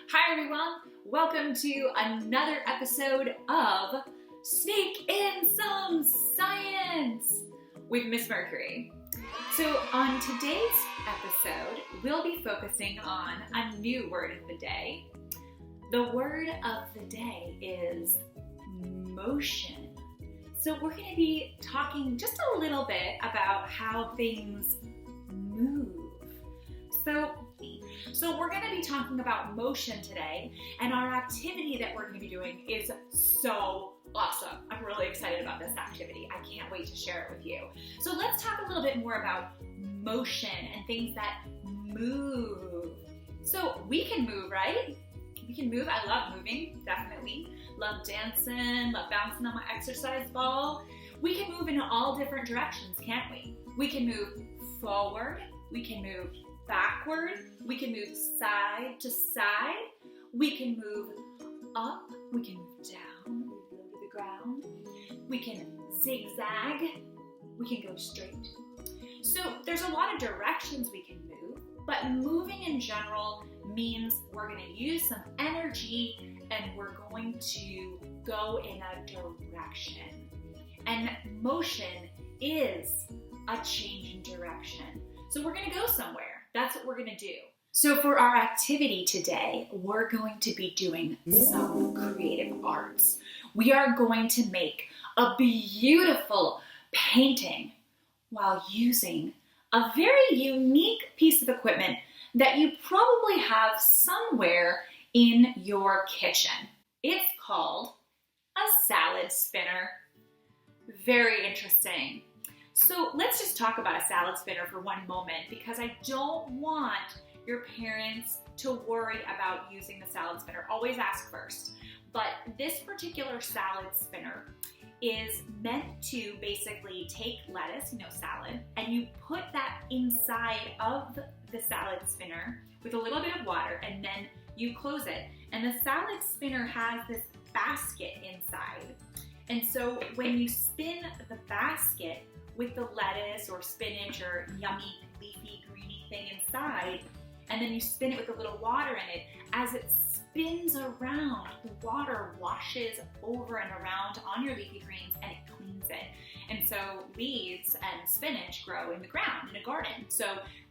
Hi everyone, welcome to another episode of Sneak in Some Science with Miss Mercury. So on today's episode, we'll be focusing on a new word of the day. The word of the day is motion. So we're going to be talking just a little bit about how things move. So we're going to be talking about motion today, and our activity that we're going to be doing is so awesome. I'm really excited about this activity. I can't wait to share it with you. So let's talk a little bit more about motion and things that move. So we can move, right? We can move. I love moving, definitely. Love dancing, love bouncing on my exercise ball. We can move in all different directions, can't we? We can move forward. We can move backward, we can move side to side, we can move up, we can move down, we can go to the ground, we can zigzag, we can go straight. So there's a lot of directions we can move, but moving in general means we're going to use some energy and we're going to go in a direction. And motion is a change in direction. So we're going to go somewhere. That's what we're going to do. So for our activity today, we're going to be doing some creative arts. We are going to make a beautiful painting while using a very unique piece of equipment that you probably have somewhere in your kitchen. It's called a salad spinner. Very interesting. So let's just talk about a salad spinner for one moment, because I don't want your parents to worry about using the salad spinner. Always ask first. But this particular salad spinner is meant to basically take lettuce, salad, and you put that inside of the salad spinner with a little bit of water, and then you close it. And the salad spinner has this basket inside. And so when you spin the basket with the lettuce or spinach or yummy, leafy, greeny thing inside, and then you spin it with a little water in it, as it spins around, the water washes over and around on your leafy greens and it cleans it. And so leaves and spinach grow in the ground in a garden. So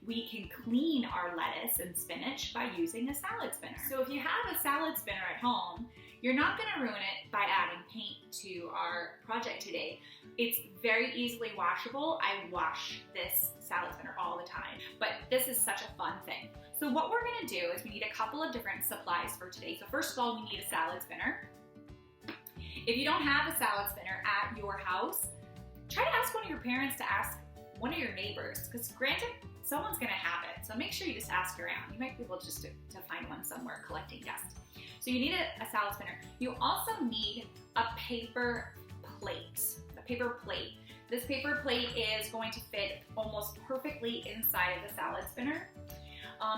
we can clean our lettuce and spinach by using a salad spinner. So if you have a salad spinner at home, you're not going to ruin it by adding paint to our project today. It's very easily washable. I wash this salad spinner all the time, but this is such a fun thing. So what we're going to do is we need a couple of different supplies for today. So first of all, we need a salad spinner. If you don't have a salad spinner at your house, try to ask one of your parents to ask one of your neighbors, because granted, someone's going to have it. So make sure you just ask around. You might be able just to find one somewhere collecting dust. So you need a salad spinner. You also need a paper plate. This paper plate is going to fit almost perfectly inside of the salad spinner.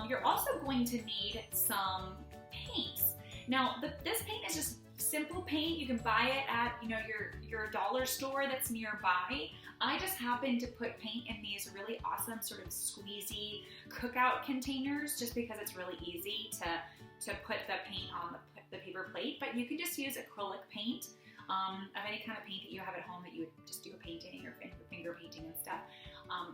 You're also going to need some paints. Now, this paint is just simple paint. You can buy it at your dollar store that's nearby. I just happen to put paint in these really awesome sort of squeezy cookout containers, just because it's really easy to put the paint on the paper plate. But you can just use acrylic paint of any kind of paint that you have at home that you would just do a painting or finger painting and stuff.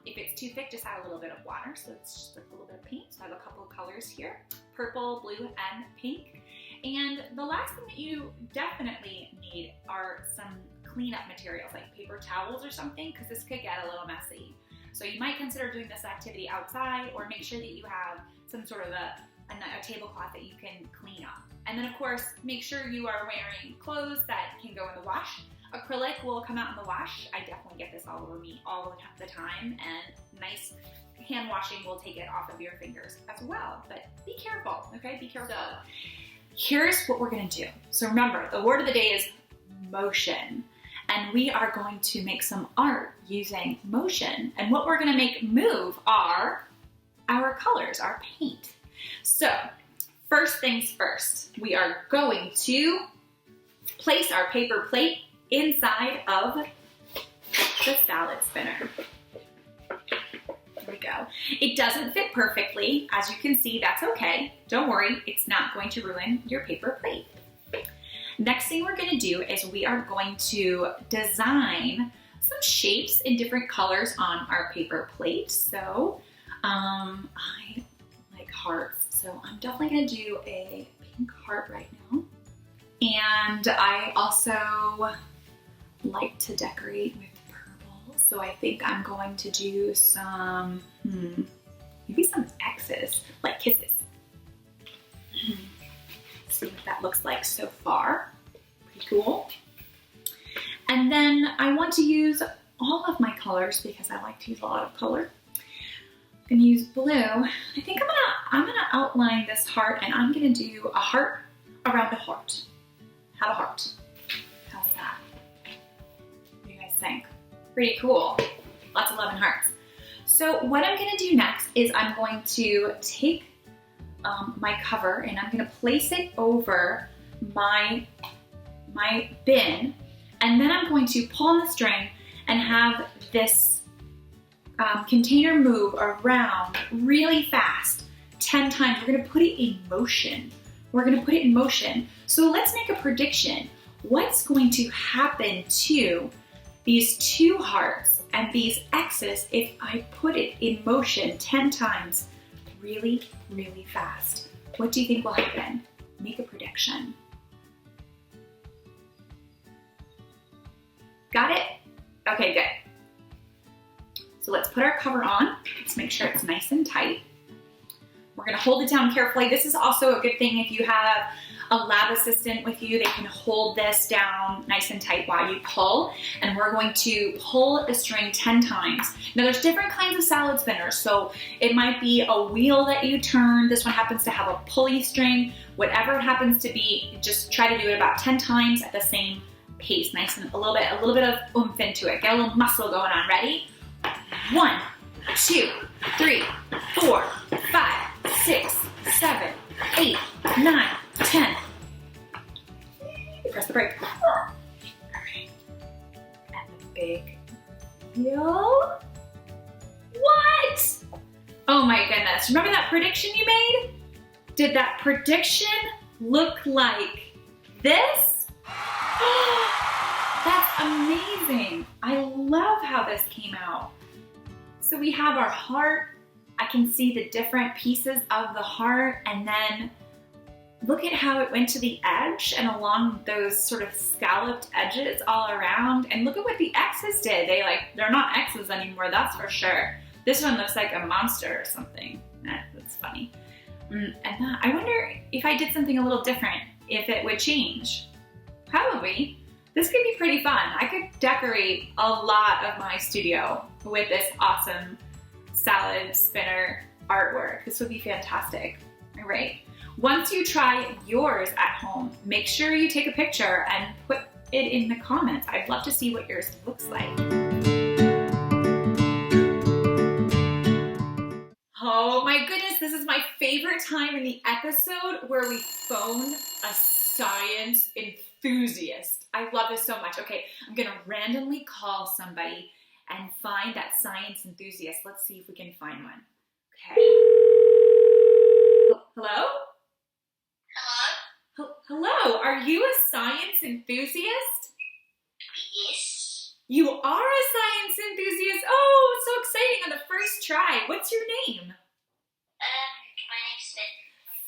If it's too thick, just add a little bit of water. So it's just a little bit of paint. So I have a couple of colors here: purple, blue, and pink. And the last thing that you definitely need are some cleanup materials, like paper towels or something, because this could get a little messy. So you might consider doing this activity outside, or make sure that you have some sort of a tablecloth that you can clean up. And then of course, make sure you are wearing clothes that can go in the wash. Acrylic will come out in the wash. I definitely get this all over me all the time, and nice hand washing will take it off of your fingers as well. But be careful, okay? Be careful. So, here's what we're gonna do. So remember, the word of the day is motion. And we are going to make some art using motion. And what we're gonna make move are our colors, our paint. So first things first, we are going to place our paper plate inside of the salad spinner. there we go. It doesn't fit perfectly. As you can see, that's okay. Don't worry, it's not going to ruin your paper plate. Next thing we're gonna do is we are going to design some shapes in different colors on our paper plate. So I like hearts, so I'm definitely gonna do a pink heart right now. And I also like to decorate with purple, so I think I'm going to do some, maybe some X's, like kisses. See what that looks like so far. Pretty cool. And then I want to use all of my colors because I like to use a lot of color. I'm gonna use blue. I think I'm gonna outline this heart, and I'm gonna do a heart around a heart. Have a heart. How's that? What do you guys think? Pretty cool. Lots of love and hearts. So what I'm gonna do next is I'm going to take my cover and I'm gonna place it over my bin, and then I'm going to pull on the string and have this container move around really fast 10 times. We're gonna put it in motion. We're gonna put it in motion. So let's make a prediction. What's going to happen to these two hearts and these X's if I put it in motion 10 times really, really fast? What do you think will happen? Make a prediction. Got it? Okay, good. So let's put our cover on. Let's make sure it's nice and tight. We're gonna hold it down carefully. This is also a good thing if you have a lab assistant with you. They can hold this down nice and tight while you pull. And we're going to pull the string 10 times. Now there's different kinds of salad spinners. So it might be a wheel that you turn. This one happens to have a pulley string. Whatever it happens to be, just try to do it about 10 times at the same pace. Nice and a little bit of oomph into it. Get a little muscle going on. Ready? 1, 2, 3, 4, 5, 6, 7, 8, 9, 10. Press the brake. All right. And the big wheel. What? Oh my goodness. Remember that prediction you made? Did that prediction look like this? That's amazing. I love how this came out. So we have our heart. I can see the different pieces of the heart, and then look at how it went to the edge and along those sort of scalloped edges all around. And look at what the X's did. They're not X's anymore, that's for sure. This one looks like a monster or something. That's funny. And I wonder if I did something a little different, if it would change. Probably. This could be pretty fun. I could decorate a lot of my studio with this awesome salad spinner artwork. This would be fantastic. All right. Once you try yours at home, make sure you take a picture and put it in the comments. I'd love to see what yours looks like. Oh my goodness, this is my favorite time in the episode where we phone a science enthusiast. I love this so much. Okay, I'm gonna randomly call somebody and find that science enthusiast. Let's see if we can find one. Okay. Hello? Hello, are you a science enthusiast? Yes. You are a science enthusiast? Oh, so exciting on the first try. What's your name? My name's Finn.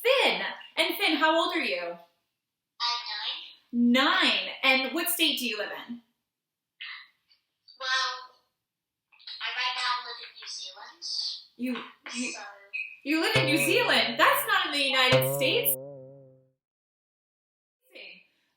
Finn. And Finn, how old are you? I'm 9. 9. And what state do you live in? Well, I right now live in New Zealand. You live in New Zealand? That's not in the United States.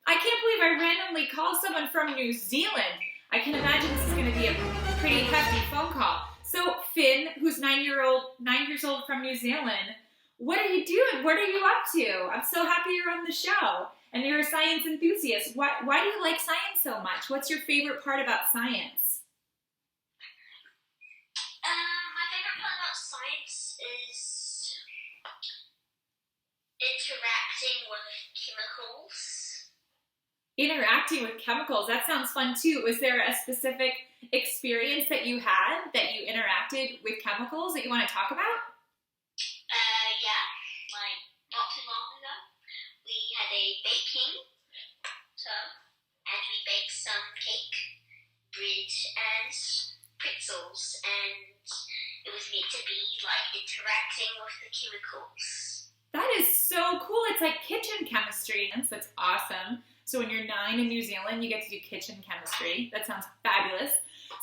I can't believe I randomly called someone from New Zealand. I can imagine this is going to be a pretty hefty phone call. So Finn, who's 9 years old from New Zealand, what are you doing? What are you up to? I'm so happy you're on the show and you're a science enthusiast. Why do you like science so much? What's your favorite part about science? My favorite part about science is interacting with chemicals. Interacting with chemicals, that sounds fun too. Was there a specific experience that you had that you interacted with chemicals that you want to talk about? Yeah, like not too long ago, we had a baking term, and we baked some cake, bread, and pretzels, and it was meant to be like interacting with the chemicals. That is so cool. It's like kitchen chemistry. That's awesome. So when you're 9 in New Zealand, you get to do kitchen chemistry. That sounds fabulous.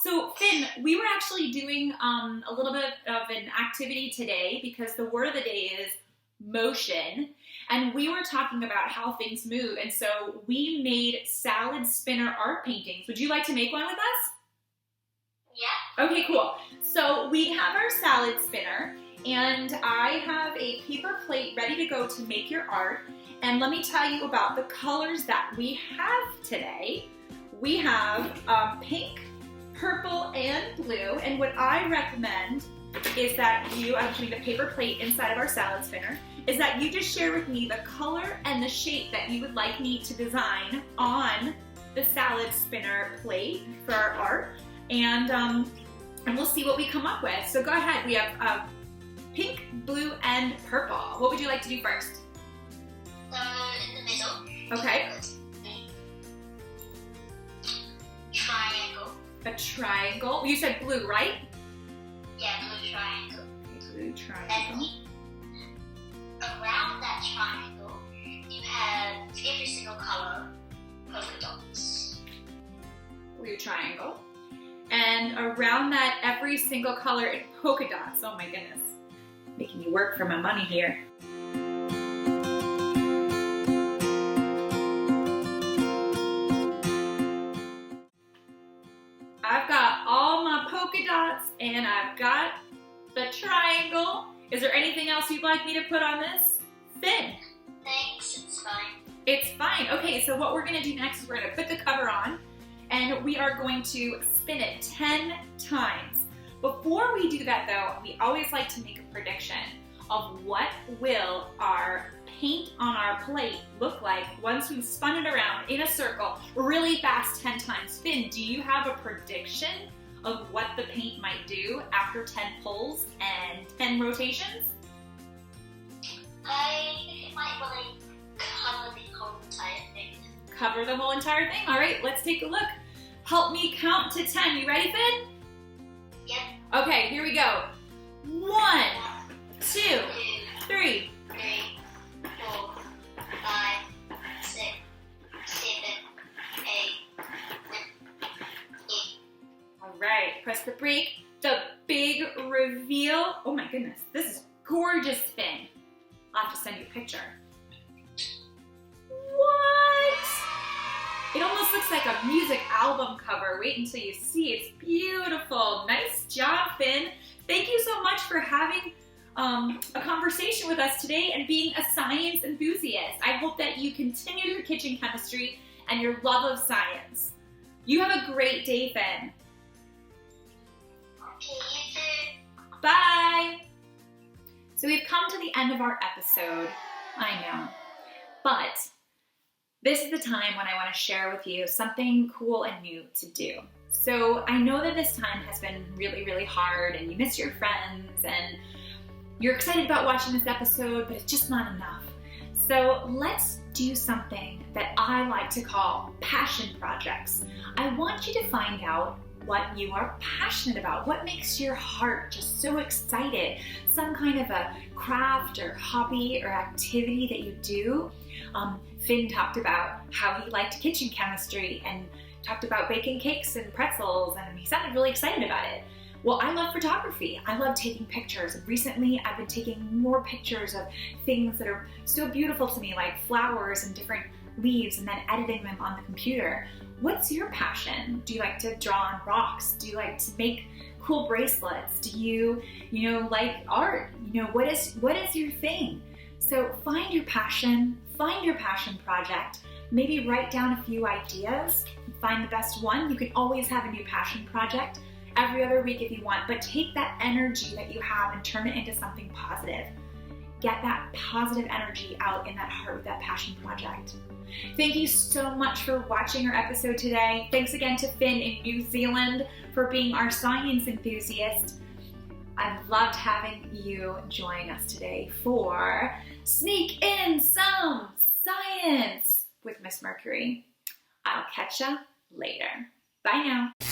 So Finn, we were actually doing a little bit of an activity today because the word of the day is motion. And we were talking about how things move. And so we made salad spinner art paintings. Would you like to make one with us? Yeah. Okay, cool. So we have our salad spinner, and I have a paper plate ready to go to make your art. And let me tell you about the colors that we have today. We have pink, purple, and blue. And what I recommend is that I'm putting the paper plate inside of our salad spinner, is that you just share with me the color and the shape that you would like me to design on the salad spinner plate for our art. And we'll see what we come up with. So go ahead. We have pink, blue, and purple. What would you like to do first? In the middle. Okay. Triangle. A triangle. You said blue, right? Yeah, blue triangle. Okay, blue triangle. And around that triangle, you have every single color polka dots. Blue triangle. And around that, every single color in polka dots. Oh my goodness. Making me work for my money here. I've got all my polka dots and I've got the triangle. Is there anything else you'd like me to put on this? Finn. Thanks, it's fine. It's fine. Okay, so what we're gonna do next is we're gonna put the cover on and we are going to spin it 10 times. Before we do that though, we always like to make a prediction of what will our paint on our plate look like once we've spun it around in a circle really fast 10 times. Finn, do you have a prediction of what the paint might do after 10 pulls and 10 rotations? I think it might really cover the whole entire thing. Cover the whole entire thing? All right, let's take a look. Help me count to 10. You ready, Finn? Yep. Okay, here we go. 1, 2, 3, 4, 5, 6, 7, 8, 9, 8. All right, press the brake. The big reveal. Oh my goodness, this is gorgeous, Finn. I'll have to send you a picture. What? It almost looks like a music album cover. Wait until you see. It's beautiful. Nice job, Finn. Thank you so much for having a conversation with us today and being a science enthusiast. I hope that you continue your kitchen chemistry and your love of science. You have a great day, Finn. Okay, you too. Bye. So we've come to the end of our episode. I know. But this is the time when I want to share with you something cool and new to do. So I know that this time has been really, really hard and you miss your friends and you're excited about watching this episode, but it's just not enough. So let's do something that I like to call passion projects. I want you to find out what you are passionate about, what makes your heart just so excited, some kind of a craft or hobby or activity that you do. Finn talked about how he liked kitchen chemistry and talked about baking cakes and pretzels, and he sounded really excited about it. Well, I love photography. I love taking pictures. And recently, I've been taking more pictures of things that are so beautiful to me, like flowers and different leaves, and then editing them on the computer. What's your passion? Do you like to draw on rocks? Do you like to make cool bracelets? Do you like art? What is your thing? So find your passion project. Maybe write down a few ideas, find the best one. You can always have a new passion project every other week if you want, but take that energy that you have and turn it into something positive. get that positive energy out in that heart with that passion project. Thank you so much for watching our episode today. Thanks again to Finn in New Zealand for being our science enthusiast. I've loved having you join us today for Sneak in Some Science with Miss Mercury. I'll catch ya later. Bye now.